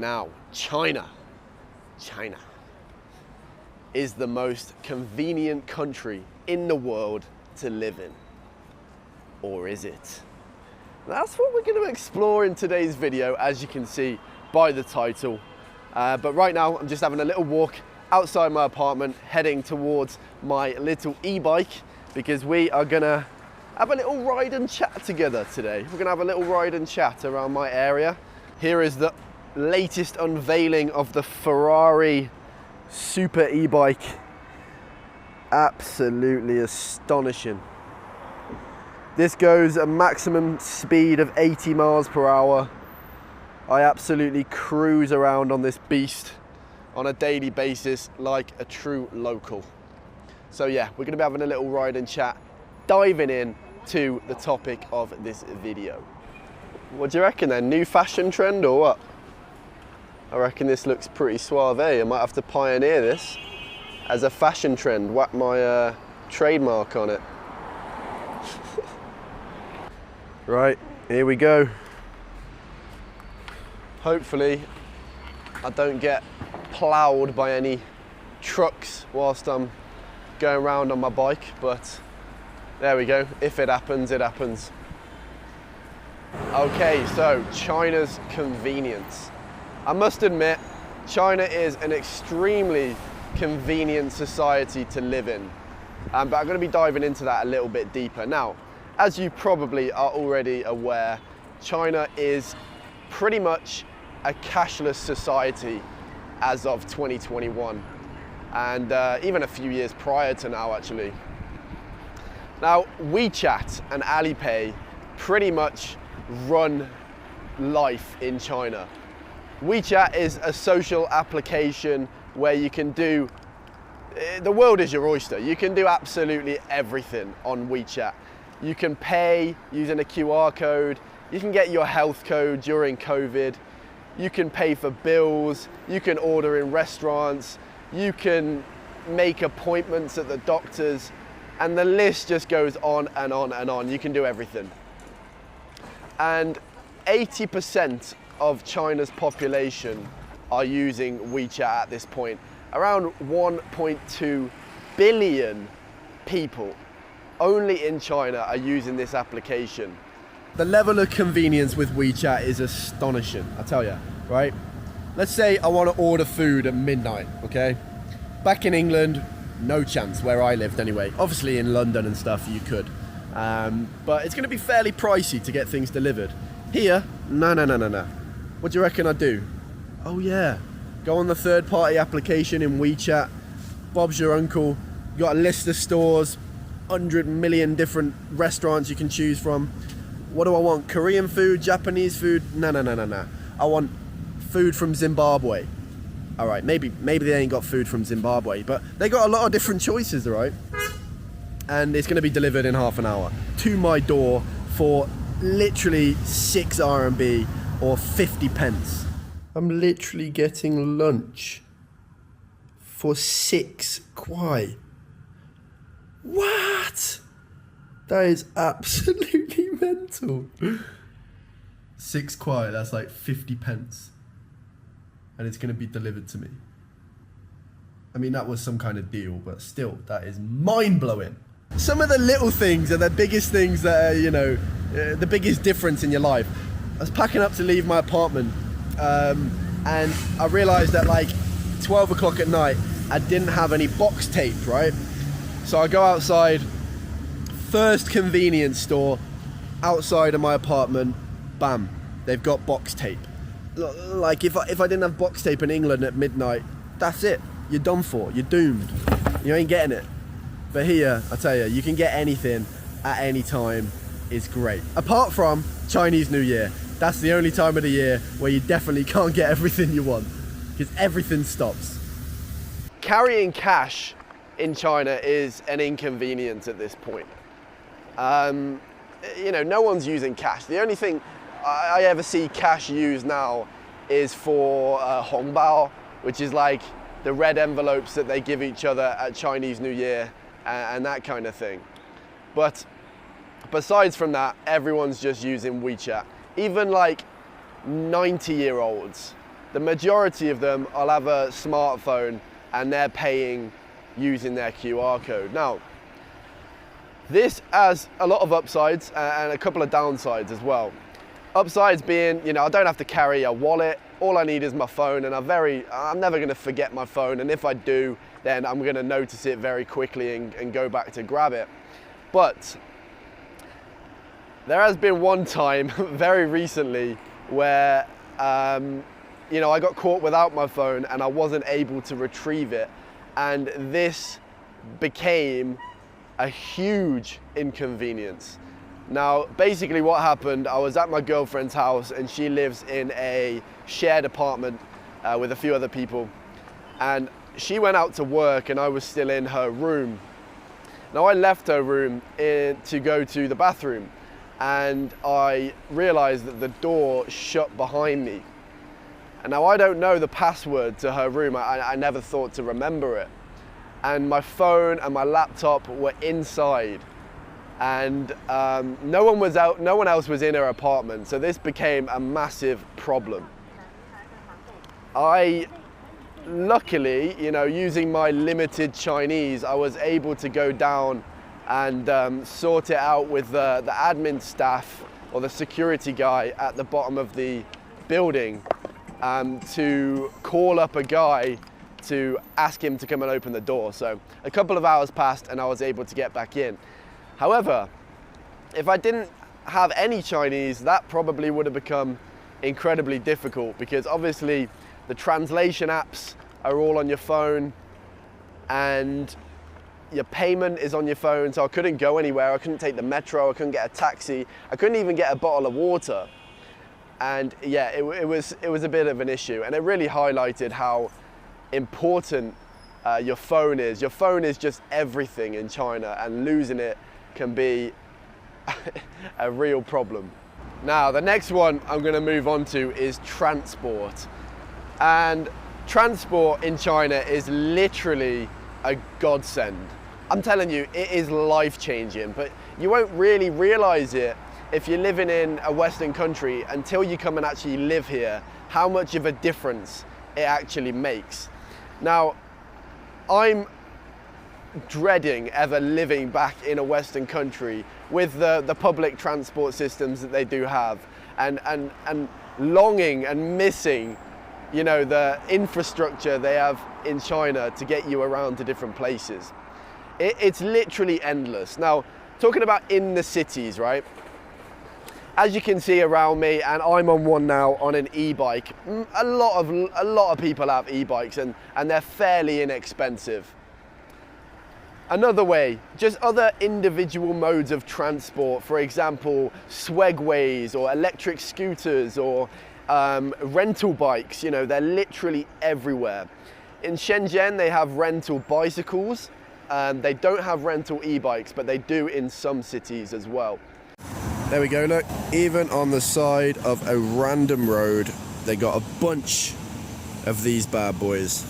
Now, China is the most convenient country in the world to live in. Or is it? That's what we're going to explore in today's video, as you can see by the title. But right now, I'm just having a little walk outside my apartment, heading towards my little e-bike, because we are going to have a little ride and chat together today. We're going to have a little ride and chat around my area. Here is the latest unveiling of the Ferrari super e-bike. Absolutely astonishing. This goes a maximum speed of 80 miles per hour. I absolutely cruise around on this beast on a daily basis like a true local. So yeah, we're going to be having a little ride and chat, diving in to the topic of this video. What do you reckon then? New fashion trend or what? I reckon this looks pretty suave. I might have to pioneer this as a fashion trend, whack my trademark on it. Right, here we go. Hopefully I don't get ploughed by any trucks whilst I'm going around on my bike, but there we go. If it happens, it happens. Okay, so China's convenience. I must admit, China is an extremely convenient society to live in, but I'm going to be diving into that a little bit deeper. Now, as you probably are already aware, China is pretty much a cashless society as of 2021, and even a few years prior to now, actually. Now, WeChat and Alipay pretty much run life in China. WeChat is a social application where you can do, the world is your oyster. You can do absolutely everything on WeChat. You can pay using a QR code. You can get your health code during COVID. You can pay for bills. You can order in restaurants. You can make appointments at the doctors. And the list just goes on and on and on. You can do everything. And 80% of China's population are using WeChat at this point. Around 1.2 billion people only in China are using this application. The level of convenience with WeChat is astonishing, I tell you, right? Let's say I want to order food at midnight, okay? Back in England, no chance, where I lived anyway. Obviously in London and stuff you could. But it's going to be fairly pricey to get things delivered. Here, no. What do you reckon I do? Oh yeah, go on the third-party application in WeChat. Bob's your uncle. You got a list of stores, 100 million different restaurants you can choose from. What do I want? Korean food, Japanese food? No. I want food from Zimbabwe. All right, maybe they ain't got food from Zimbabwe, but they got a lot of different choices, all right? And it's going to be delivered in half an hour to my door for literally 6 RMB or 50 pence. I'm literally getting lunch for 6 kwai. What? That is absolutely mental. 6 kwai, that's like 50 pence. And it's going to be delivered to me. I mean, that was some kind of deal, but still, that is mind-blowing. Some of the little things are the biggest things that are, you know, the biggest difference in your life. I was packing up to leave my apartment, and I realized that like 12 o'clock at night, I didn't have any box tape, right? So I go outside, first convenience store outside of my apartment, bam, they've got box tape. Like if I didn't have box tape in England at midnight, that's it. You're done for, you're doomed. You ain't getting it. But here, I tell you, you can get anything at any time. Is great. Apart from Chinese New Year. That's the only time of the year where you definitely can't get everything you want, because everything stops. Carrying cash in China is an inconvenience at this point. You know, no one's using cash. The only thing I ever see cash used now is for hongbao, which is like the red envelopes that they give each other at Chinese New Year and that kind of thing. But besides from that, everyone's just using WeChat. Even like 90-year-olds the majority of them, I'll have a smartphone and they're paying using their QR code. Now, this has a lot of upsides and a couple of downsides as well. Upsides being, I don't have to carry a wallet. All I need is my phone, and I'm never going to forget my phone, and if I do, then I'm going to notice it very quickly and go back to grab it. But there has been one time very recently where I got caught without my phone and I wasn't able to retrieve it, and this became a huge inconvenience. Now, basically what happened, I was at my girlfriend's house and she lives in a shared apartment with a few other people, and she went out to work and I was still in her room. Now, I left her room to go to the bathroom, and I realized that the door shut behind me. And now I don't know the password to her room. I never thought to remember it. And my phone and my laptop were inside, and no one else was in her apartment, so this became a massive problem. Luckily, using my limited Chinese, I was able to go down and sort it out with the admin staff or the security guy at the bottom of the building, to call up a guy to ask him to come and open the door. So a couple of hours passed and I was able to get back in. However, if I didn't have any Chinese, that probably would have become incredibly difficult, because obviously the translation apps are all on your phone and your payment is on your phone, so I couldn't go anywhere. I couldn't take the metro, I couldn't get a taxi, I couldn't even get a bottle of water. And yeah, it was a bit of an issue, and it really highlighted how important your phone is. Your phone is just everything in China, and losing it can be a real problem. Now, the next one I'm going to move on to is transport. And transport in China is literally a godsend. I'm telling you, it is life-changing, but you won't really realize it if you're living in a Western country until you come and actually live here, how much of a difference it actually makes. Now, I'm dreading ever living back in a Western country with the public transport systems that they do have, and longing and missing, the infrastructure they have in China to get you around to different places. It's literally endless. Now, talking about in the cities, right? As you can see around me, and I'm on one now on an e-bike, a lot of people have e-bikes, and they're fairly inexpensive. Another way, just other individual modes of transport, for example, swegways or electric scooters or rental bikes, they're literally everywhere. In Shenzhen, they have rental bicycles. They don't have rental e-bikes, but they do in some cities as well. There we go, look, even on the side of a random road, they got a bunch of these bad boys.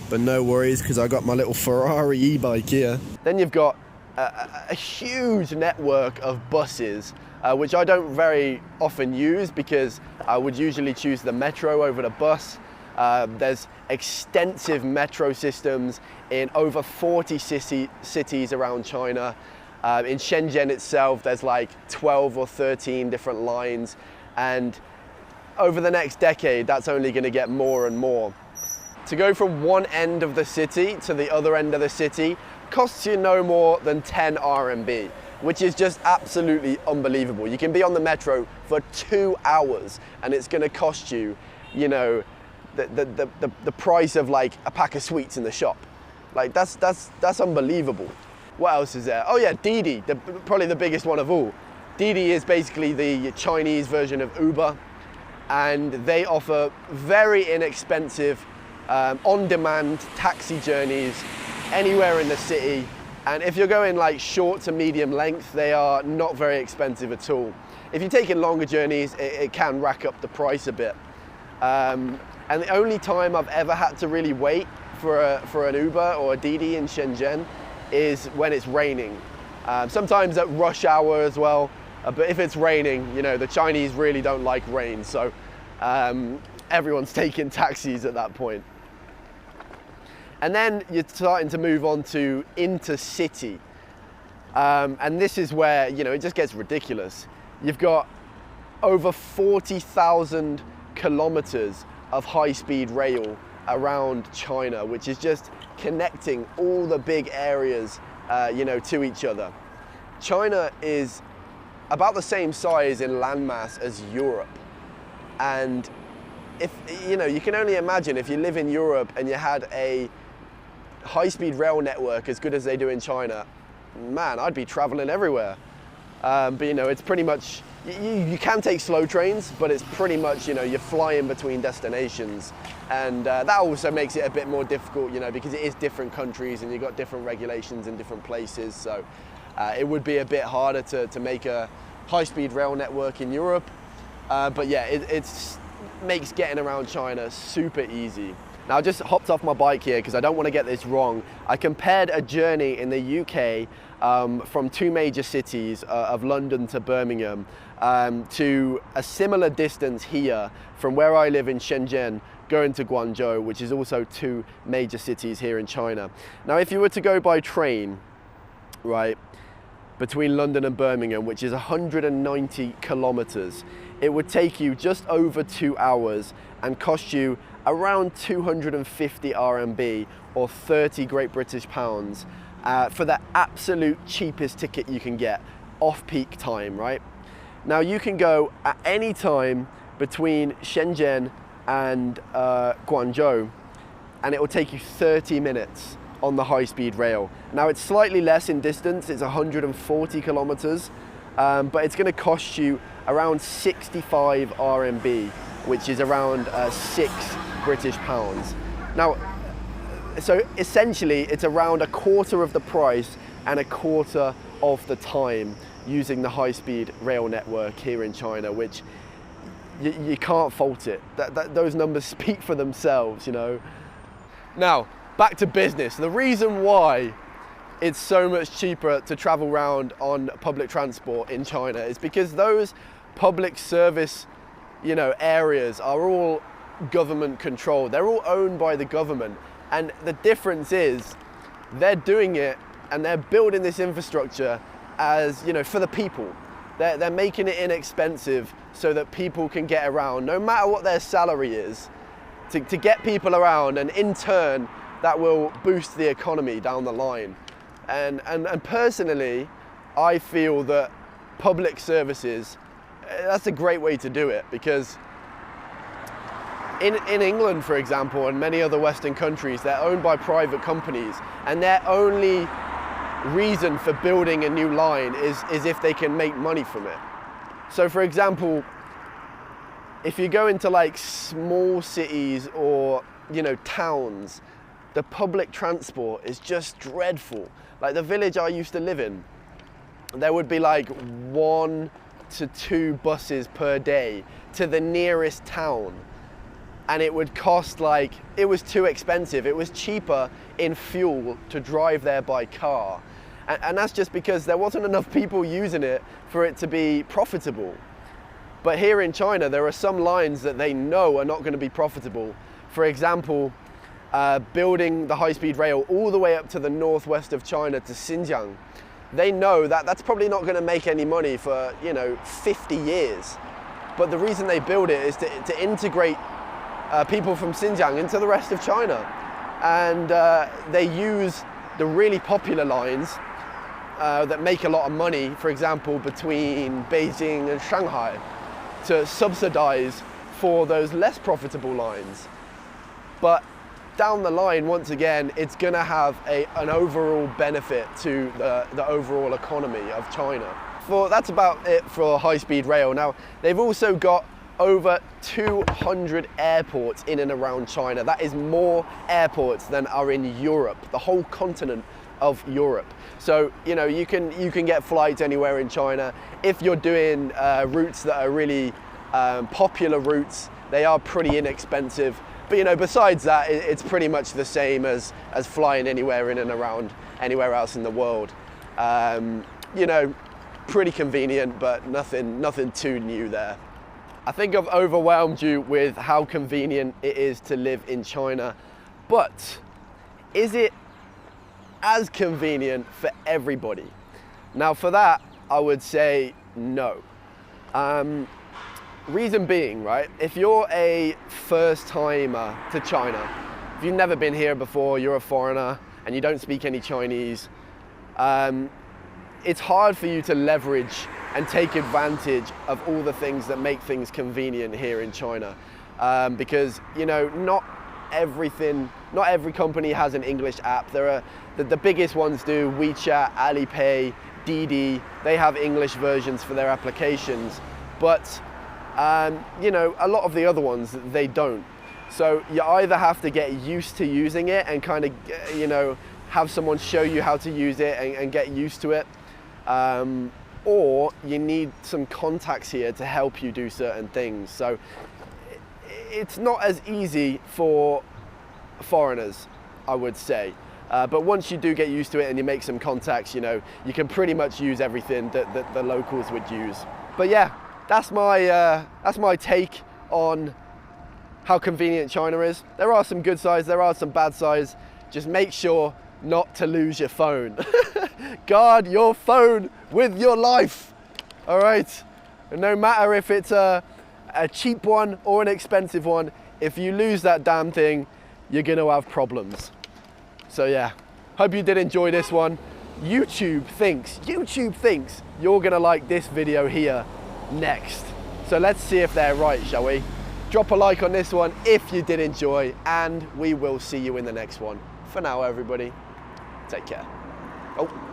But no worries, because I got my little Ferrari e-bike here. Then you've got a huge network of buses, which I don't very often use because I would usually choose the metro over the bus. There's extensive metro systems in over 40 cities around China. In Shenzhen itself, there's like 12 or 13 different lines, and over the next decade, that's only going to get more and more. To go from one end of the city to the other end of the city costs you no more than 10 RMB, which is just absolutely unbelievable. You can be on the metro for 2 hours and it's going to cost you, the price of like a pack of sweets in the shop. Like that's unbelievable. What else is there? Oh yeah, Didi, probably the biggest one of all. Didi is basically the Chinese version of Uber, and they offer very inexpensive on-demand taxi journeys anywhere in the city, and if you're going like short to medium length, they are not very expensive at all. If you're taking longer journeys, it can rack up the price a bit. And the only time I've ever had to really wait for an Uber or a Didi in Shenzhen is when it's raining. Sometimes at rush hour as well, but if it's raining, the Chinese really don't like rain, so everyone's taking taxis at that point. And then you're starting to move on to intercity. And this is where, you know, it just gets ridiculous. You've got over 40,000 kilometers of high-speed rail around China, which is just connecting all the big areas, you know, to each other. China is about the same size in landmass as Europe. And if, you know, you can only imagine if you live in Europe and you had a high-speed rail network as good as they do in China, man, I'd be traveling everywhere. But you know, it's pretty much, you can take slow trains, but it's pretty much, you know, you're flying between destinations. And that also makes it a bit more difficult, you know, because it is different countries and you've got different regulations in different places. So it would be a bit harder to make a high-speed rail network in Europe. But yeah, it makes getting around China super easy. Now I just hopped off my bike here because I don't want to get this wrong. I compared a journey in the UK from two major cities of London to Birmingham to a similar distance here from where I live in Shenzhen going to Guangzhou, which is also two major cities here in China. Now if you were to go by train, right, between London and Birmingham, which is 190 kilometers, it would take you just over 2 hours and cost you around 250 RMB or 30 Great British pounds for the absolute cheapest ticket you can get off peak time, right? Now you can go at any time between Shenzhen and Guangzhou, and it will take you 30 minutes on the high-speed rail. Now it's slightly less in distance, it's 140 kilometers, but it's going to cost you around 65 RMB, which is around 6 British pounds. Now, so essentially it's around a quarter of the price and a quarter of the time using the high-speed rail network here in China, which you can't fault it. Those numbers speak for themselves, you know. Now, back to business. The reason why it's so much cheaper to travel around on public transport in China is because those public service, you know, areas are all government controlled. They're all owned by the government. And the difference is they're doing it and they're building this infrastructure as, you know, for the people. They're making it inexpensive so that people can get around, no matter what their salary is, to get people around, and in turn, that will boost the economy down the line. And personally, I feel that public services, that's a great way to do it, because in England, for example, and many other Western countries, they're owned by private companies, and their only reason for building a new line is if they can make money from it. So for example, if you go into like small cities or, you know, towns, the public transport is just dreadful. Like the village I used to live in, there would be like 1 to 2 buses per day to the nearest town. And it would cost like, it was too expensive. It was cheaper in fuel to drive there by car. And that's just because there wasn't enough people using it for it to be profitable. But here in China, there are some lines that they know are not going to be profitable. For example, building the high-speed rail all the way up to the northwest of China to Xinjiang. They know that that's probably not going to make any money for, you know, 50 years. But the reason they build it is to integrate people from Xinjiang into the rest of China. And they use the really popular lines that make a lot of money, for example, between Beijing and Shanghai, to subsidize for those less profitable lines. But down the line, once again, it's going to have an overall benefit to the overall economy of China. That's about it for high-speed rail. Now, they've also got over 200 airports in and around China. That is more airports than are in Europe, the whole continent of Europe. So, you know, you can get flights anywhere in China. If you're doing routes that are really popular routes, they are pretty inexpensive. But, you know, besides that, it's pretty much the same as flying anywhere in and around anywhere else in the world. You know, pretty convenient, but nothing too new there. I think I've overwhelmed you with how convenient it is to live in China, but is it as convenient for everybody? Now for that, I would say no. Reason being, right, if you're a first timer to China, if you've never been here before, you're a foreigner and you don't speak any Chinese, it's hard for you to leverage and take advantage of all the things that make things convenient here in China. Because, you know, not every company has an English app. There are, the biggest ones do, WeChat, Alipay, Didi, they have English versions for their applications. But, you know, a lot of the other ones, they don't. So you either have to get used to using it and kind of, you know, have someone show you how to use it and get used to it. Or you need some contacts here to help you do certain things. So it's not as easy for foreigners, I would say. But once you do get used to it and you make some contacts, you know, you can pretty much use everything that the locals would use. But yeah, that's my take on how convenient China is. There are some good sides, there are some bad sides. Just make sure not to lose your phone. Guard your phone with your life, all right? And no matter if it's a cheap one or an expensive one, if you lose that damn thing, you're gonna have problems. So yeah, hope you did enjoy this one. YouTube thinks you're gonna like this video here next. So let's see if they're right, shall we? Drop a like on this one if you did enjoy, and we will see you in the next one. For now, everybody, take care. Oh.